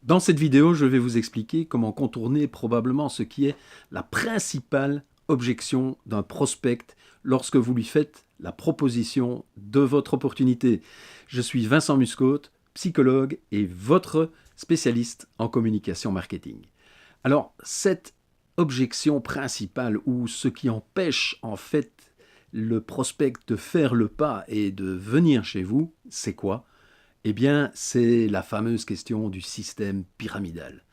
Dans cette vidéo, je vais vous expliquer comment contourner probablement ce qui est la principale objection d'un prospect lorsque vous lui faites la proposition de votre opportunité. Je suis Vincent Muscotte, psychologue et votre spécialiste en communication marketing. Alors, cette objection principale ou ce qui empêche en fait le prospect de faire le pas et de venir chez vous, c'est quoi? Eh bien, c'est la fameuse question du système pyramidal.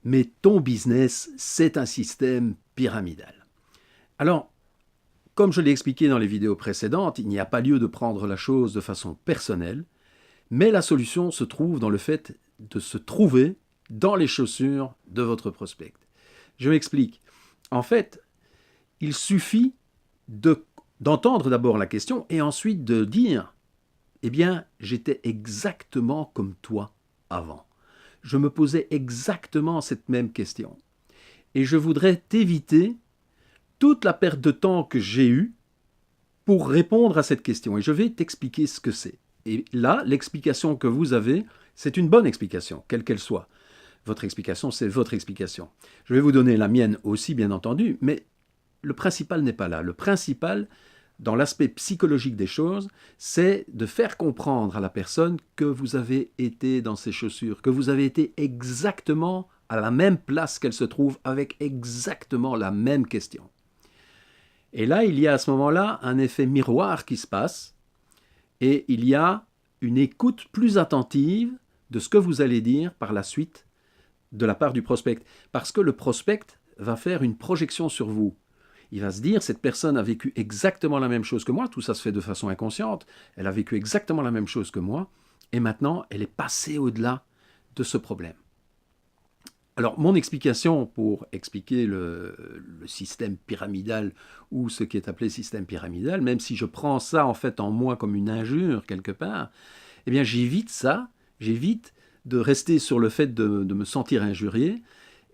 Mais ton business, c'est un système pyramidal. Alors, comme je l'ai expliqué dans les vidéos précédentes, il n'y a pas lieu de prendre la chose de façon personnelle, mais la solution se trouve dans le fait de se trouver dans les chaussures de votre prospect. Je m'explique. En fait, il suffit d'entendre d'abord la question et ensuite de dire eh bien, j'étais exactement comme toi avant. Je me posais exactement cette même question. Et je voudrais t'éviter toute la perte de temps que j'ai eue pour répondre à cette question. Et je vais t'expliquer ce que c'est. Et là, l'explication que vous avez, c'est une bonne explication, quelle qu'elle soit. Votre explication, c'est votre explication. Je vais vous donner la mienne aussi, bien entendu, mais le principal n'est pas là. Le principal, dans l'aspect psychologique des choses, c'est de faire comprendre à la personne que vous avez été dans ses chaussures, que vous avez été exactement à la même place qu'elle se trouve avec exactement la même question. Et là, il y a à ce moment-là un effet miroir qui se passe et il y a une écoute plus attentive de ce que vous allez dire par la suite de la part du prospect. Parce que le prospect va faire une projection sur vous. Il va se dire, cette personne a vécu exactement la même chose que moi, tout ça se fait de façon inconsciente, elle a vécu exactement la même chose que moi, et maintenant, elle est passée au-delà de ce problème. Alors, mon explication pour expliquer le système pyramidal ou ce qui est appelé système pyramidal, même si je prends ça en fait en moi comme une injure quelque part, eh bien j'évite ça, j'évite de rester sur le fait de me sentir injurié,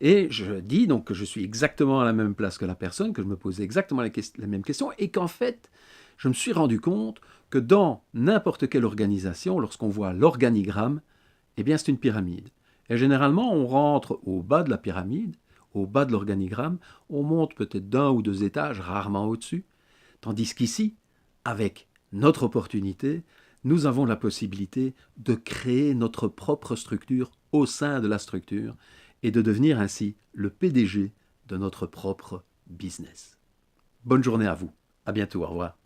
et je dis donc que je suis exactement à la même place que la personne, que je me pose exactement la même question, et qu'en fait, je me suis rendu compte que dans n'importe quelle organisation, lorsqu'on voit l'organigramme, eh bien c'est une pyramide. Et généralement, on rentre au bas de la pyramide, au bas de l'organigramme, on monte peut-être d'un ou deux étages, rarement au-dessus, tandis qu'ici, avec notre opportunité, nous avons la possibilité de créer notre propre structure au sein de la structure et de devenir ainsi le PDG de notre propre business. Bonne journée à vous. À bientôt. Au revoir.